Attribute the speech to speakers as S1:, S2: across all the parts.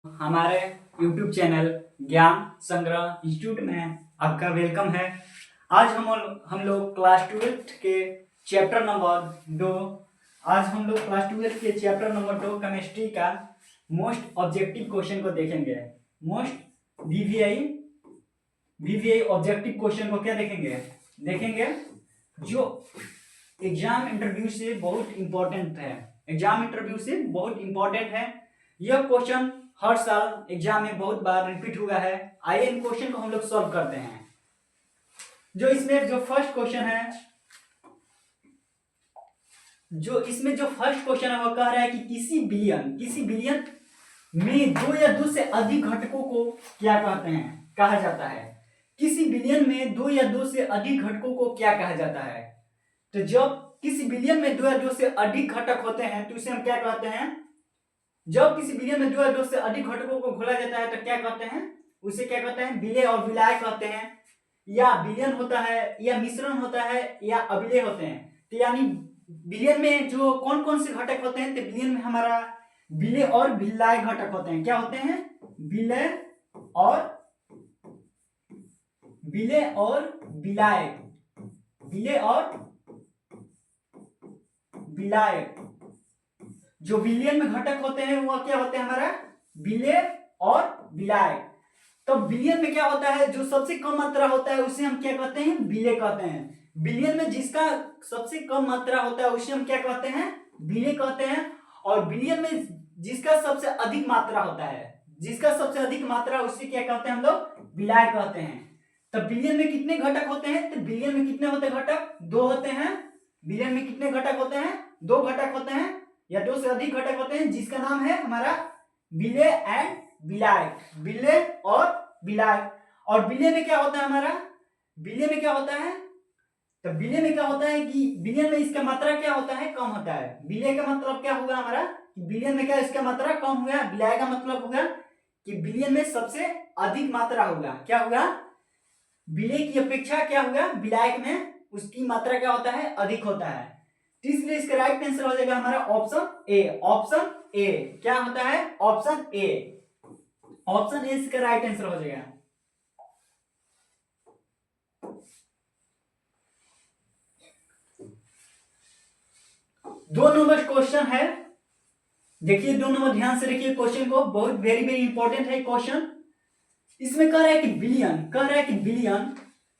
S1: हमारे YouTube channel ज्ञान संग्रह इंस्टीट्यूट में आपका वेलकम है। आज हम लोग क्लास 12 के चैप्टर नंबर 2 केमिस्ट्री का मोस्ट ऑब्जेक्टिव क्वेश्चन को देखेंगे। मोस्ट वीवीआई ऑब्जेक्टिव क्वेश्चन को क्या देखेंगे जो एग्जाम इंटरव्यू से बहुत इंपॉर्टेंट है। यह क्वेश्चन हर साल एग्जाम में बहुत बार रिपीट हुआ है। आइए इन क्वेश्चन को हम लोग सॉल्व करते हैं। जो फर्स्ट क्वेश्चन है वो कह रहा है कि किसी बिलियन में 2 या 2 से अधिक घटकों को क्या कहा जाता है। किसी बिलियन में 2 या 2 से अधिक घटकों को क्या कहा जाता है। तो जब किसी बिलियन में 2 या 2 से अधिक घटक होते हैं तो उसे हम क्या कहते हैं। जब किसी बिलियन में 2 या 2 से अधिक घटकों को घोला जाता है तो क्या कहते हैं, उसे क्या कहते हैं, विलय और विलायक कहते हैं। या विलयन होता है या मिश्रण होता है या अविलय होते हैं। तो यानी विलयन में जो कौन कौन से घटक होते हैं, तो विलयन में हमारा विलय और विलायक घटक होते हैं। क्या होते हैं, विलय और विलायक। जो विलयन में घटक होते हैं वो क्या होते हैं, हमारा विलय और विलायक। तो विलयन में क्या होता है, जो सबसे कम मात्रा होता है उसे हम क्या कहते हैं, विलय कहते हैं। विलयन में जिसका सबसे कम मात्रा होता है उसे हम क्या कहते हैं, विलय कहते हैं। और विलयन में जिसका सबसे अधिक मात्रा होता है, उसे क्या कहते हैं, हम लोग विलायक कहते हैं। तो विलयन में कितने घटक होते हैं, तो विलयन में कितने होते हैं घटक, 2 होते हैं। विलयन में कितने घटक होते हैं, 2 घटक होते हैं या 2 से अधिक घटक होते हैं, जिसका नाम है हमारा विलय एंड विलायक। विलय और विलायक। और विलय में क्या होता है हमारा, विलय में क्या होता है, तो विलय में क्या होता है कि विलयन में इसका मात्रा क्या होता है, कम होता है। विलय का मतलब क्या होगा हमारा, विलयन में क्या इसका मात्रा कम हुआ। विलाय का मतलब होगा कि विलयन में सबसे अधिक मात्रा होगा। क्या होगा, विलय की अपेक्षा क्या होगा, विलायक में उसकी मात्रा क्या होता है, अधिक होता है। तो इसलिए इसका राइट आंसर हो जाएगा हमारा ऑप्शन ए। क्या होता है, ऑप्शन ए इसका राइट आंसर हो जाएगा। दो नंबर क्वेश्चन है, देखिए 2 नंबर ध्यान से देखिए क्वेश्चन को, बहुत वेरी वेरी इंपॉर्टेंट है क्वेश्चन। इसमें कह रहा है कि बिलियन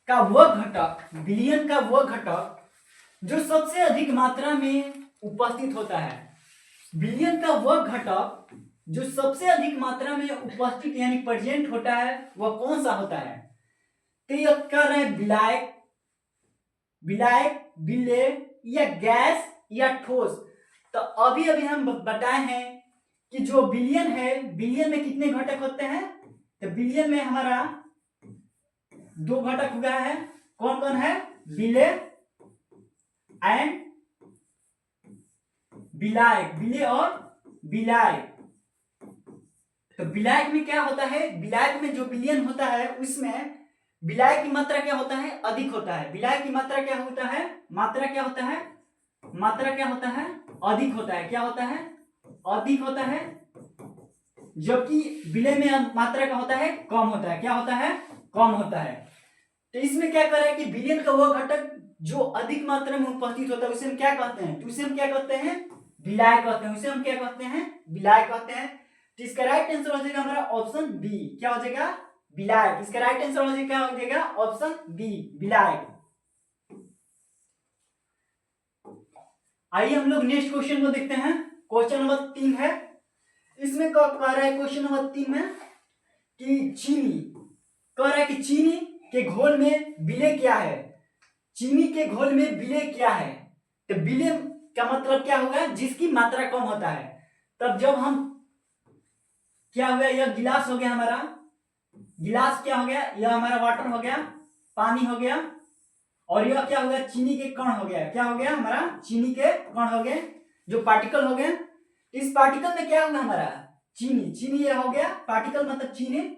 S1: का वह घटक जो सबसे अधिक मात्रा में उपस्थित होता है। बिलियन का वह घटक जो सबसे अधिक मात्रा में उपस्थित यानी प्रेजेंट होता है वह कौन सा होता है। तो यह कह रहे हैं विलायक, विलय या गैस या ठोस। तो अभी हम बताए हैं कि जो बिलियन है, बिलियन में कितने घटक होते हैं, तो बिलियन में हमारा 2 घटक हुआ है। कौन कौन है, विलय एंड विलायक, विलय और विलायक। तो विलायक में क्या होता है, विलायक में जो बिलियन होता है उसमें विलायक की मात्रा क्या होता है, अधिक होता है। विलायक की मात्रा क्या होता है, अधिक होता है। क्या होता है, अधिक होता है। जबकि विलय में मात्रा क्या होता है, कम होता है। क्या होता है, कम होता है। तो इसमें क्या कर रहा है कि विलयन का वह घटक जो अधिक मात्रा में उपस्थित होता है उसे हम क्या कहते हैं, विलायक कहते हैं। उसे हम क्या कहते हैं, विलायक कहते हैं। तो इसका राइट आंसर हो जाएगा हमारा ऑप्शन बी। क्या हो जाएगा, विलायक। इसका राइट आंसर हो जाएगा ऑप्शन बी, विलायक। आइए हम लोग नेक्स्ट क्वेश्चन को देखते हैं। क्वेश्चन नंबर 3 है। इसमें कह रहा है क्वेश्चन नंबर 3 में कि चीनी के घोल में विलय क्या है। चीनी के घोल में विलय क्या है, तो विलय का मतलब क्या होगा, जिसकी मात्रा कम होता है। तब जब हम क्या हो गया, यह गिलास हो गया हमारा, गिलास क्या हो गया, यह हमारा वाटर हो गया, पानी हो गया, और यह क्या हो गया, चीनी के कण हो गया। क्या हो गया, हमारा चीनी के कण हो गए, जो पार्टिकल हो गए। इस पार्टिकल में क्या होगा, हमारा चीनी यह हो गया पार्टिकल, मतलब चीनी।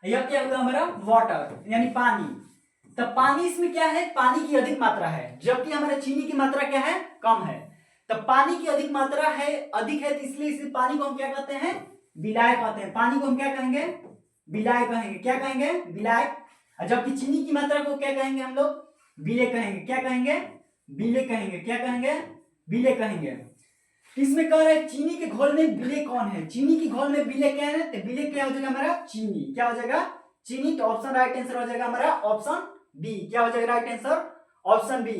S1: यह क्या होगा, हमारा वाटर यानी पानी। तो पानी इसमें क्या है, पानी की अधिक मात्रा है, जबकि हमारा चीनी की मात्रा क्या है, कम है। तो पानी की अधिक मात्रा है, अधिक है, तो इसलिए इस पानी को हम क्या कहते हैं, विलायक होते हैं। पानी को हम क्या कहेंगे? विलायक कहेंगे। क्या कहेंगे? विलायक। जबकि चीनी की मात्रा को क्या कहेंगे हम लोग? विलेय कहेंगे। क्या कहेंगे? विलेय कहेंगे। क्या कहेंगे? विलेय कहेंगे। इसमें कह रहे हैं चीनी के घोल में विलेय कौन है? चीनी के घोल में विलेय क्या है? तो विलेय क्या हो जाएगा हमारा? चीनी। क्या हो जाएगा? चीनी। तो ऑप्शन राइट आंसर हो जाएगा हमारा ऑप्शन बी। क्या हो जाएगा राइट आंसर? Option B.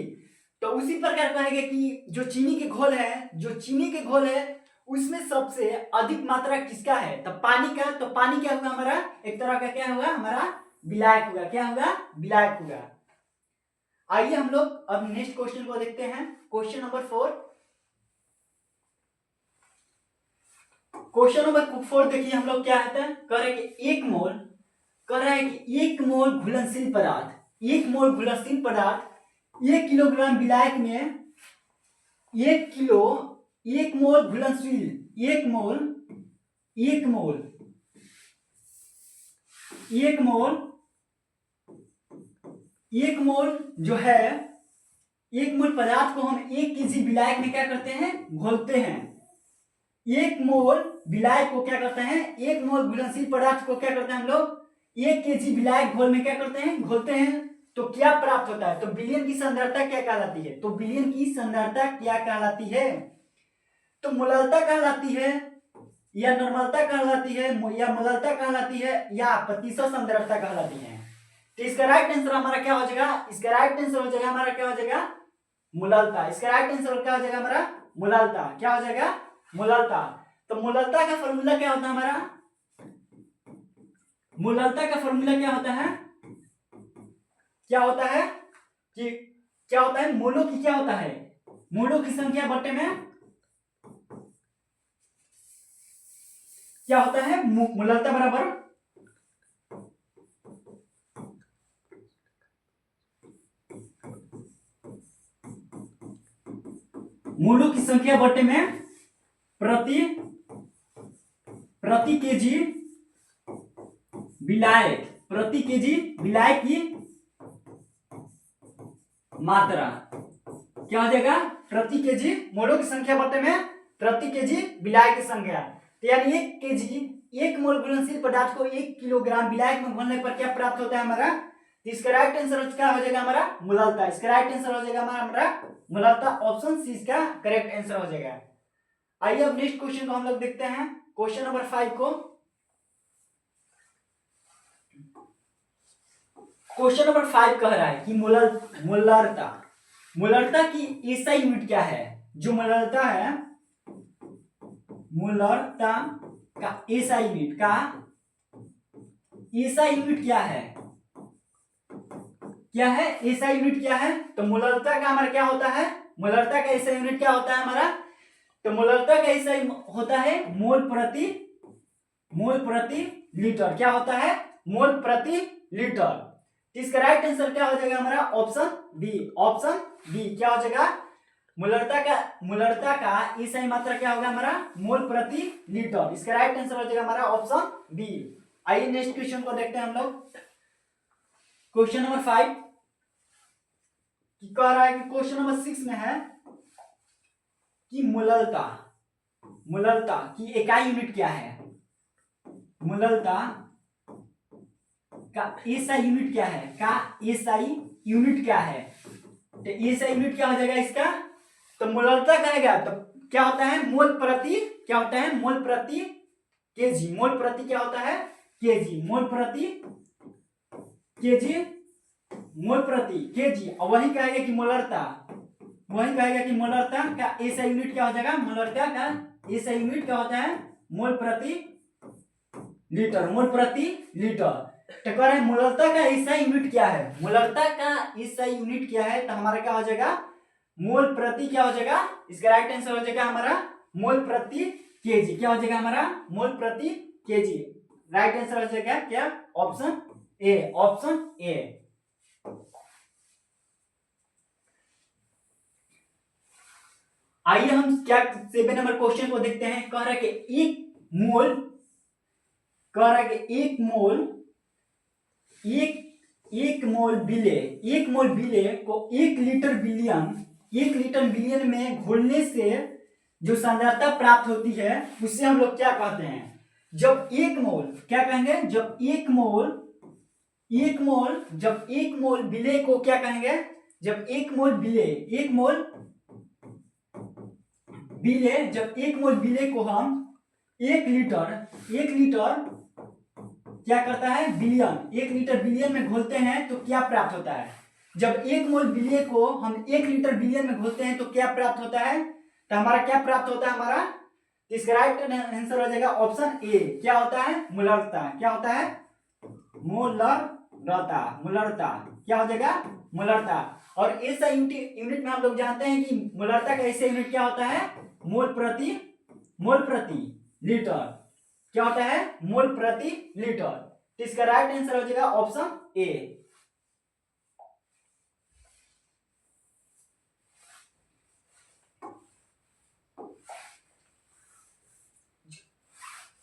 S1: तो उसी प्रकार कहेंगे कि जो चीनी के घोल है, जो चीनी के घोल है उसमें सबसे अधिक मात्रा किसका है? तो पानी का। तो पानी क्या होगा हमारा? एक तरह का क्या होगा हमारा? विलायक होगा। क्या होगा? विलायक होगा। आइए हम लोग अब नेक्स्ट क्वेश्चन को देखते हैं। Question number 4। क्वेश्चन नंबर 4 देखिए हम लोग क्या आता है। कह रहे हैं कि 1 मोल, कह रहा है कि 1 मोल घुलनशील पदार्थ, 1 मोल घुलनशील पदार्थ 1 किलोग्राम विलायक में 1 मोल घुलनशील, 1 मोल जो है, 1 मोल पदार्थ को हम 1 केजी विलायक में क्या करते हैं? घोलते हैं। 1 मोल विलायक को क्या करते हैं? 1 मोल घुलनशील पदार्थ को क्या करते हैं हम लोग? 1 केजी विलायक घोल में क्या करते हैं? घोलते हैं। तो क्या प्राप्त होता है? तो विलयन की सांद्रता क्या कहलाती है? तो विलयन की सांद्रता क्या कहलाती है? तो मोललता कहलाती है, या नॉर्मलता कहलाती है, या मोललता कहलाती है, या प्रतिशत सांद्रता कहलाती है? तो इसका राइट आंसर हमारा क्या हो जाएगा? इसका राइट आंसर हो जाएगा हमारा क्या हो जाएगा? मोललता। इसका राइट आंसर क्या हो जाएगा हमारा? मोललता। क्या हो जाएगा? मोललता। तो मोललता का फॉर्मूला क्या होता है हमारा? मोललता का फॉर्मूला क्या होता है? क्या होता है कि क्या होता है? मोलों की क्या होता है? मोलों की संख्या बट्टे में क्या होता है? मोललता बराबर मोलों की संख्या बट्टे में प्रति केजी विलायक, प्रति केजी विलायक की मात्रा। क्या हो जाएगा? प्रति केजी मोलों की संख्या बट्टे में प्रति केजी विलायक की संख्या। तो यानी 1 केजी 1 मोल घुलनशील पदार्थ को 1 किलोग्राम विलायक में घोलने पर क्या प्राप्त होता है हमारा? तो इसका राइट आंसर क्या हो जाएगा हमारा? मोललता। इसका राइट आंसर हो जाएगा हमारा मोललता। ऑप्शन सी इसका करेक्ट आंसर हो जाएगा। आइए अब नेक्स्ट क्वेश्चन को हम लोग देखते हैं। क्वेश्चन नंबर 5 को। क्वेश्चन नंबर 5 कह रहा है कि मोलरता की एसआई यूनिट क्या है? जो मोलरता है, मोलरता का एसआई यूनिट क्या है? क्या है? एसआई यूनिट क्या है? तो मोलरता का हमारा क्या होता है? मोलरता का एसआई यूनिट क्या होता है हमारा? तो मोलरता का एसआई होता है मोल प्रति लीटर। क्या होता है? मोल प्रति लीटर। इसका राइट आंसर क्या हो जाएगा हमारा? Option B. ऑप्शन बी क्या हो जाएगा? मोलरता का एसआई मात्रा क्या होगा हमारा? मोल प्रति लीटर। इसका राइट आंसर हो जाएगा हमारा ऑप्शन बी। आइए नेक्स्ट क्वेश्चन को देखते हैं हम लोग। क्वेश्चन नंबर 5 कह रहा है कि क्वेश्चन नंबर 6 में है कि मोलरता की इकाई यूनिट क्या है? मोलरता का एसआई यूनिट क्या है? तो एसआई यूनिट क्या हो जाएगा इसका? तो मोलरता कहेगा तो क्या होता है? मोल प्रति क्या होता है? मोल प्रति केजी। मोल प्रति क्या होता है? केजी। मोल प्रति केजी। और वही कहेगा कि मोलरता का एसआई यूनिट क्या हो जाएगा? मोलरता का एसआई यूनिट क्या होता है? मोल प्रति लीटर। तो कह रहे हैं मोलरता का एसआई यूनिट क्या है? मोलरता का एसआई यूनिट क्या है? तो हमारा क्या हो जाएगा? मोल प्रति क्या हो जाएगा? इसका राइट आंसर हो जाएगा हमारा मोल प्रति केजी। क्या हो जाएगा हमारा? मोल प्रति केजी। राइट आंसर हो जाएगा क्या? Option A. Option A. आइए हम क्या 7 नंबर क्वेश्चन को देखते हैं। कह रहा है कि 1 मोल विलेय को 1 लीटर विलियन में घोलने से जो सांद्रता प्राप्त होती है उसे हम लोग क्या कहते हैं? जब एक मोल, क्या कहेंगे, जब एक मोल विलेय को क्या कहेंगे, जब एक मोल विलेय जब एक मोल विलेय को हम 1 लीटर क्या करता है, बिलियन, 1 लीटर बिलियन में घोलते हैं तो क्या प्राप्त होता है। जब 1 मोल विलेय को हम 1 लीटर बिलियन में घोलते हैं तो क्या प्राप्त होता है, तो हमारा क्या प्राप्त होता है, हमारा इसका राइट आंसर हो जाएगा ऑप्शन ए, क्या होता है, मोलरता। क्या होता है, मोलरता क्या हो जाएगा, मोलरता। और ऐसा यूनिट में हम लोग जानते हैं कि मोलरता का ऐसा यूनिट क्या होता है, मोल प्रति लीटर। क्या होता है, मोल प्रति लीटर। तो इसका राइट आंसर हो जाएगा option A.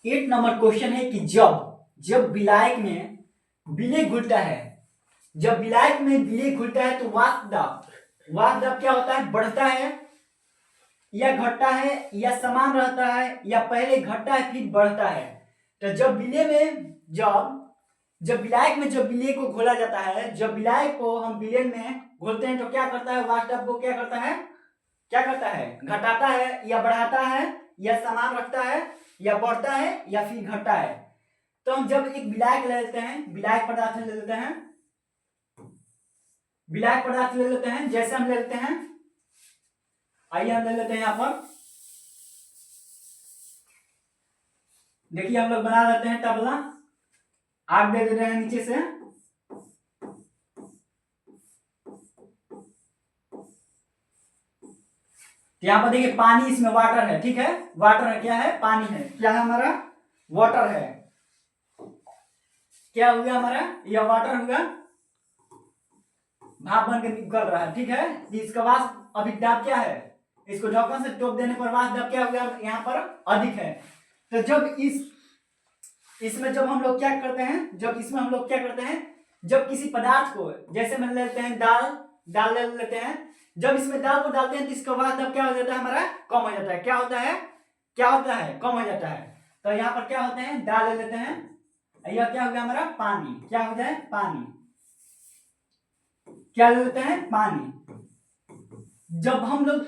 S1: Eight number question है कि जब विलायक में विलेय घुलता है, जब विलायक में विलेय घुलता है तो वाष्प दाब क्या होता है, बढ़ता है या घटता है या समान रहता है या पहले घटता है फिर बढ़ता है। तो जब विलेय में जब विलायक में जब विलेय को घोला जाता है, जब विलायक को हम विलेय में घोलते हैं तो क्या करता है, वाष्प दाब को क्या करता है, घटाता है या बढ़ाता है या समान रखता है या बढ़ता है या फिर घटता है। तो हम जब एक विलायक ले लेते हैं, विलायक पदार्थ ले लेते हैं, जैसे हम ले लेते हैं, आइए हम ले लेते हैं यहां पर, देखिए हम लोग बना लेते हैं तबला, आग दे रहे हैं नीचे से, यहाँ पर देखिए पानी, इसमें वाटर है, ठीक है, वाटर है, क्या है, पानी है, क्या है हमारा, वाटर है। क्या हुआ हमारा, यह वाटर हुआ, भाप बन के निकल रहा है, ठीक है। इसका वाष्प अभिदाब क्या है, इसको ढक्कन से टोक देने पर वाष्प दाब क्या हुआ, यहाँ पर अधिक है। तो जब इसमें जब हम लोग क्या करते हैं, जब किसी पदार्थ को, जैसे मैं लेते हैं दाल ले लेते हैं, जब इसमें दाल को डालते हैं तो इसका वाष्प दाब क्या हो जाता है, हमारा कम हो जाता है। क्या होता है, कम हो जाता है। तो यहाँ पर क्या होते हैं, दाल ले लेते हैं, यह क्या हो गया हमारा, पानी, क्या हो जाए, पानी, क्या ले लेते हैं, पानी। जब हम लोग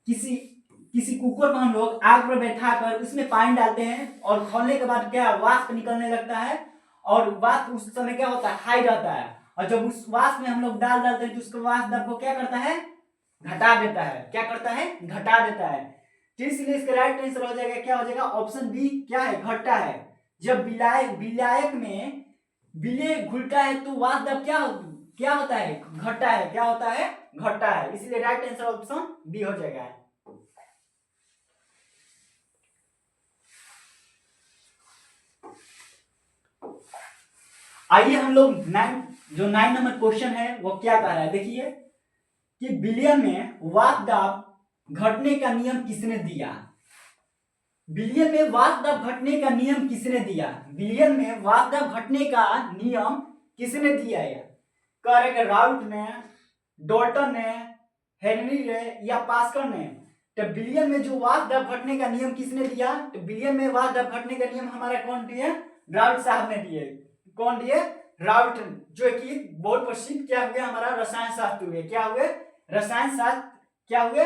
S1: किसी कुकर को हम लोग आग पर बैठाकर उसमें पानी डालते हैं और खोलने के बाद क्या वाष्प निकलने लगता है, और वाष्प उस समय क्या होता है, हाई रहता है, और जब उस वाष्प में हम लोग दाल डालते हैं तो उसके वाष्प दाब को क्या करता है, घटा देता है। क्या करता है, घटा देता है। तो इसलिए इसका राइट आंसर हो जाएगा, क्या हो जाएगा, ऑप्शन बी, क्या है, घटता है। जब विलायक में विलेय घुलता है तो वाष्प दाब क्या होता है, घटता है। क्या होता है, घटता है। इसलिए राइट आंसर ऑप्शन बी हो जाएगा। आइए हम लोग 9 नंबर क्वेश्चन है वो क्या कह रहा है, देखिए कि विलियम में वाष्प दाब घटने का नियम किसने दिया। विलियम में वाष्प दाब घटने का नियम किसने दिया, विलियम में वाष्प दाब घटने का नियम किसने दिया है, कह रहे कि राउट ने, डॉल्टन ने, हेनरी ने या पास्कल ने। तो विलियम में जो वाष्प दाब घटने का नियम किसने दिया, तो विलियम में वाष्प दाब घटने का नियम हमारा कौन दिए, राउट साहब ने दिए। कौन दिए, राउट, जो कि बहुत प्रसिद्ध क्या हुए, हमारा रसायन शास्त्र हुए, क्या हुए, रसायन शास्त्र क्या हुए।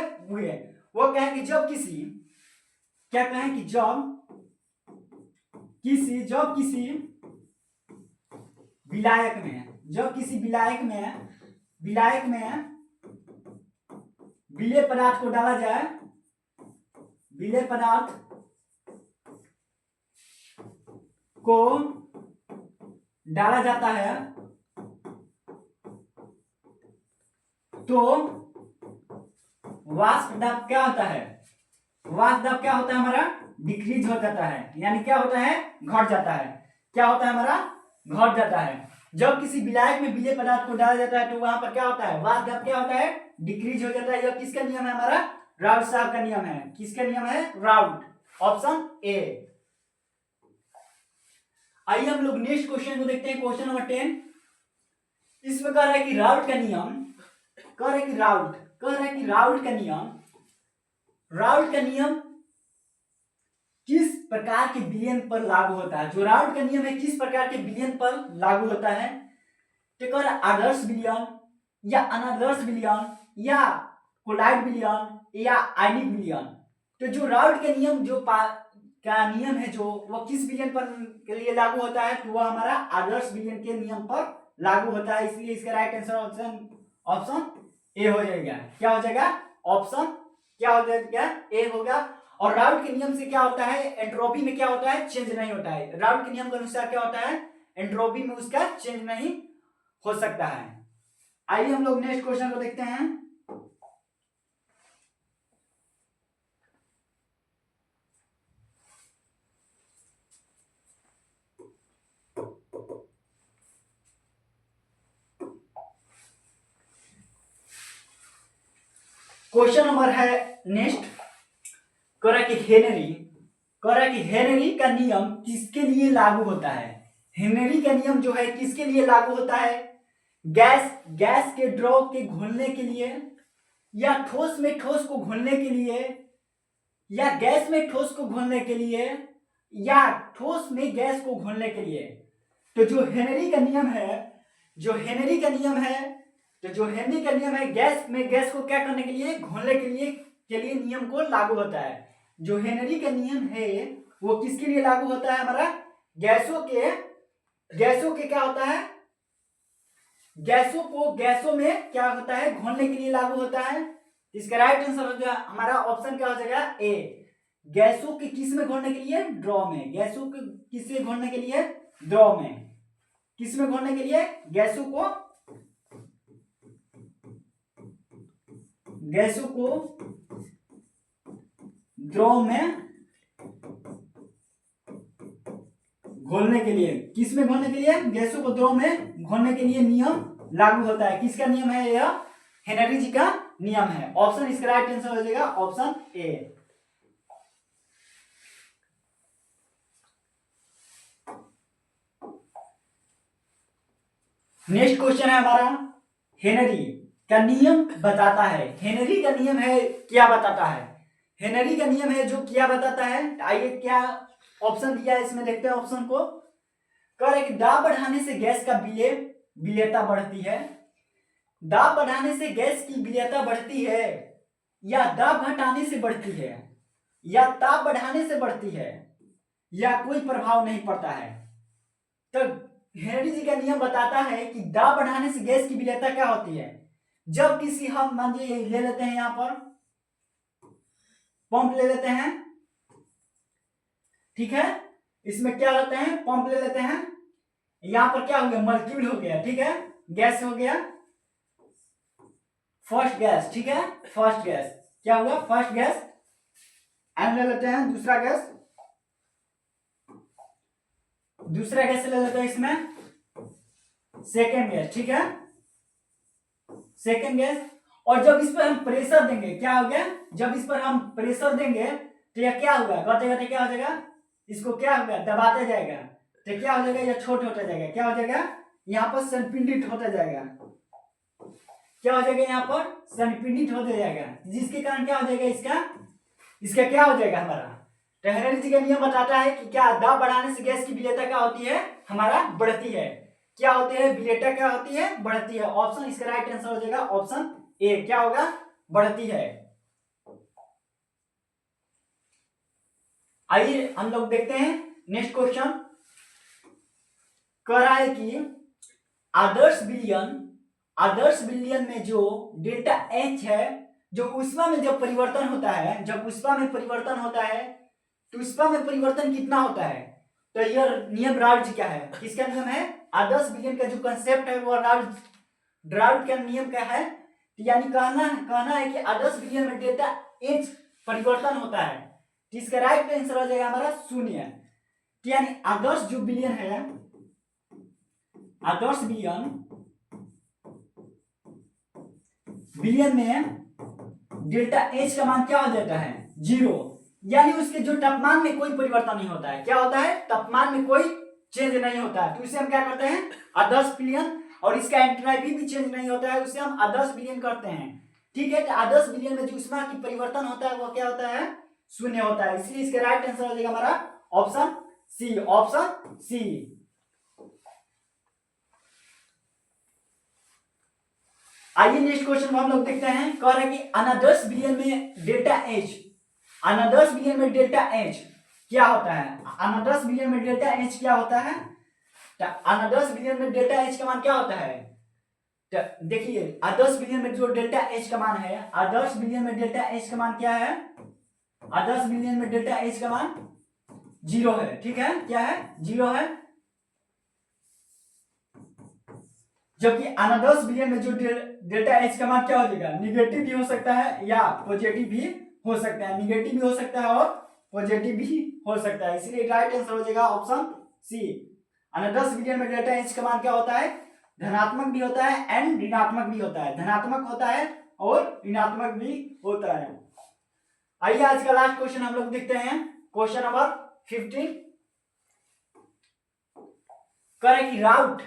S1: वो कहें कि जब किसी, क्या कहें कि जब किसी विलायक में विलेय पदार्थ को डाला जाए, विलेय पदार्थ को डाला जाता है तो वाष्प दाब क्या होता है, वाष्प दाब क्या होता है, हमारा डिक्रीज हो जाता है, यानी क्या होता है, घट जाता है। क्या होता है, हमारा घट जाता है। जब किसी विलायक में विलेय पदार्थ को डाला जाता है तो वहां पर क्या होता है, वाष्प दाब क्या होता है, डिक्रीज हो जाता है। यह किसका नियम है, हमारा राउट साहब का नियम है। किसका नियम है, राउट, ऑप्शन ए। आइए हम लोग नेक्स्ट क्वेश्चन को देखते हैं, क्वेश्चन नंबर 10। इसमें कह रहा है कि राउट का नियम, राउट का नियम किस प्रकार के विलयन पर लागू होता है। जो राउल्ट का नियम है किस प्रकार के विलयन पर लागू होता है, तो आदर्श विलयन या अनादर्श विलयन या कोलाइड विलयन या आयनिक विलयन। तो जो राउल्ट के नियम का नियम है जो वो किस विलयन पर के लिए लागू होता है, तो वह हमारा आदर्श विलयन के नियम पर लागू होता है। इसलिए इसका राइट आंसर ऑप्शन ए हो जाएगा। क्या हो जाएगा, ऑप्शन क्या हो जाएगा, ए होगा। और राउल्ट के नियम से क्या होता है, एंट्रोपी में क्या होता है, चेंज नहीं होता है। राउल्ट के नियम के अनुसार क्या होता है, एंट्रोपी में उसका चेंज नहीं हो सकता है। आइए हम लोग नेक्स्ट क्वेश्चन को देखते हैं। क्वेश्चन नंबर है नेक्स्ट, करा कि हेनरी का नियम किसके लिए लागू होता है। हेनरी का नियम जो है किसके लिए लागू होता है, गैस के ड्रॉ के घुलने के लिए, या ठोस में ठोस को घुलने के लिए, या गैस में ठोस को घुलने के लिए, या ठोस में गैस को घुलने के लिए। तो जो हेनरी का नियम है गैस में गैस को क्या करने के लिए, घुलने के लिए नियम को लागू होता है। जो हेनरी का नियम है वो किसके लिए लागू होता है, हमारा गैसों के क्या होता है, गैसों में क्या होता है, घोलने के लिए लागू होता है। इसका राइट आंसर हो जाएगा हमारा ऑप्शन क्या हो जाएगा, ए। गैसों के किस में घोलने के लिए, ड्रॉ में। गैसों के किससे घोलने के लिए, ड्रॉ में। किस में घोलने के लिए, गैसों को ड्रॉ में घोलने के लिए। किस में घोलने के लिए, गैसों को ड्रॉ में घोलने के लिए नियम लागू होता है। किसका नियम है, यह हेनरी जी का नियम है। ऑप्शन इसका राइट आंसर हो जाएगा ऑप्शन ए। नेक्स्ट क्वेश्चन है हमारा, हेनरी का नियम बताता है। हेनरी का नियम है क्या बताता है, हेनरी का नियम है जो क्या बताता है। आइए क्या ऑप्शन दिया है इसमें देखते हैं ऑप्शन को। कह रहे कि दाब बढ़ाने से गैस का विलेयता बढ़ती है, दाब बढ़ाने से गैस की विलेयता बढ़ती है, या दाब घटाने से बढ़ती है, या ताप बढ़ाने से बढ़ती है, या कोई प्रभाव नहीं पड़ता है। तो हेनरी जी का नियम बताता है कि दाब बढ़ाने से गैस की विलेयता क्या होती है। जब किसी हम मान लीजिए ले लेते हैं, यहां पर पंप ले लेते हैं, ठीक है, इसमें क्या लेते हैं, पंप ले लेते हैं। यहां पर क्या हो गया, मॉलिक्यूल हो गया, ठीक है, गैस हो गया, फर्स्ट गैस, ठीक है, फर्स्ट गैस क्या हुआ, फर्स्ट गैस। एन ले लेते हैं, दूसरा गैस ले लेते हैं, इसमें सेकेंड गैस, ठीक है, सेकेंड गैस। और जब इस पर हम प्रेशर देंगे, क्या हो गया, जब इस पर हम प्रेशर देंगे तो यह क्या होगा, गते क्या हो जाएगा, इसको क्या होगा, दबाते जाएगा, तो क्या हो जाएगा, यह छोटा होता जाएगा, क्या हो जाएगा, यहाँ पर संपिंडित होता जाएगा, क्या हो जाएगा, यहाँ पर संपिंडित होता जाएगा, जिसके कारण क्या हो जाएगा, इसका क्या हो जाएगा हमारा। तो हेनरी जी का नियम बताता है कि क्या दाब बढ़ाने से गैस की विलेयता क्या होती है, हमारा बढ़ती है। क्या होती है, विलेयता क्या होती है, बढ़ती है। ऑप्शन इसका राइट आंसर हो जाएगा ऑप्शन ए, क्या होगा, बढ़ती है। आइए हम लोग देखते हैं नेक्स्ट क्वेश्चन। कह रहा है कि आदर्श विलयन में जो डेल्टा एच है, जो ऊष्मा में जब परिवर्तन होता है, जब ऊष्मा में परिवर्तन होता है तो ऊष्मा में परिवर्तन कितना होता है। तो यह नियम राउल्ट क्या है, किसका नियम है, आदर्श विलयन का जो कंसेप्ट है वो राउल्ट का नियम क्या है। तो यानी कहना है कि आदर्श विलयन में डेल्टा एच परिवर्तन होता है। तो इसका राइट आंसर हो जाएगा हमारा शून्य। यानी आदर्श जो विलयन है, आदर्श विलयन में डेल्टा एच का मान क्या हो जाता है, 0। यानी उसके जो तापमान में कोई परिवर्तन नहीं होता है, क्या होता है, तापमान में कोई चेंज नहीं होता है, तो इसे हम क्या करते हैं, आदर्श विलयन। और इसका एंट्रोपी भी चेंज नहीं होता है, उसे हम आदर्श विलयन करते हैं, ठीक है। तो आदर्श विलयन में जो ऊष्मा की परिवर्तन होता है वो क्या होता है, शून्य होता है। इसलिए इसका राइट आंसर हो जाएगा हमारा ऑप्शन सी, ऑप्शन सी। आइए नेक्स्ट क्वेश्चन को हम लोग देखते हैं। कह रहे हैं कि अनदर्स बिलियन में डेल्टा एच, अनदर्स बिलियन में डेल्टा एच क्या होता है? अनदर्स बिलियन में डेल्टा एच क्या होता है? अनदर्स बिलियन में डेल्टा एच का मान क्या होता है? देखिए आदर्श बिलियन में जो डेल्टा एच का मान है, आदर्श बिलियन में डेल्टा एच का मान क्या है? आदर्श बिलियन में डेल्टा एच का मान 0 है। ठीक है, क्या है? 0 है। जबकि अनदर्स बिलियन में जो डेल्टा एच का मान क्या हो जाएगा? निगेटिव भी हो सकता है या पॉजिटिव भी हो सकता है। निगेटिव भी हो सकता है और पॉजिटिव भी हो सकता है, इसलिए राइट आंसर हो जाएगा ऑप्शन सी। अनदर्स बिलियन में डेल्टा एच का मान क्या होता है? धनात्मक भी होता है एंड ऋणात्मक भी होता है। धनात्मक होता है और ऋणात्मक भी होता है। आइए आज का लास्ट क्वेश्चन हम लोग देखते हैं। Question number 15। करे कि राउट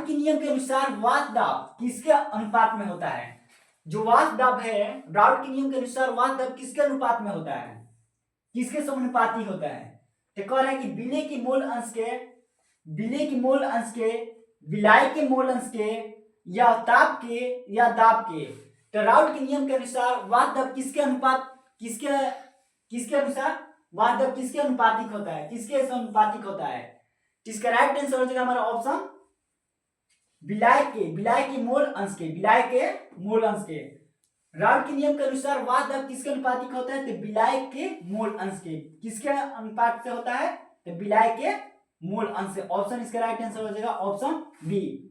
S1: के नियम के अनुसार वात दाब किसके अनुपात में होता है? जो वात दाब है, राउट के नियम के अनुसार वात दाब किसके अनुपात में होता है? किसके समानुपाती होता है? तो कह रहा है कि विलय के मोल अंश के विलाय के मोल अंश के या ताप के या दाब के। तो राउट के नियम के अनुसार वात दाब किसके अनुसार वात दाब किसके अनुपातिक होता है? किसके समानुपातिक होता है? इसका राइट आंसर हो जाएगा हमारा ऑप्शन विलाय के मोल अंश के। राउट के नियम के अनुसार वात दाब किसके अनुपातिक होता है? तो विलाय के मोल अंश के। किसके अनुपात से होता है? तो विलाय के मोल अंश से। ऑप्शन इसका राइट आंसर हो जाएगा ऑप्शन बी।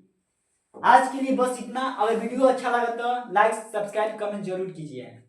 S1: आज के लिए बस इतना। अगर वीडियो अच्छा लगा तो लाइक, सब्सक्राइब, कमेंट जरूर कीजिए।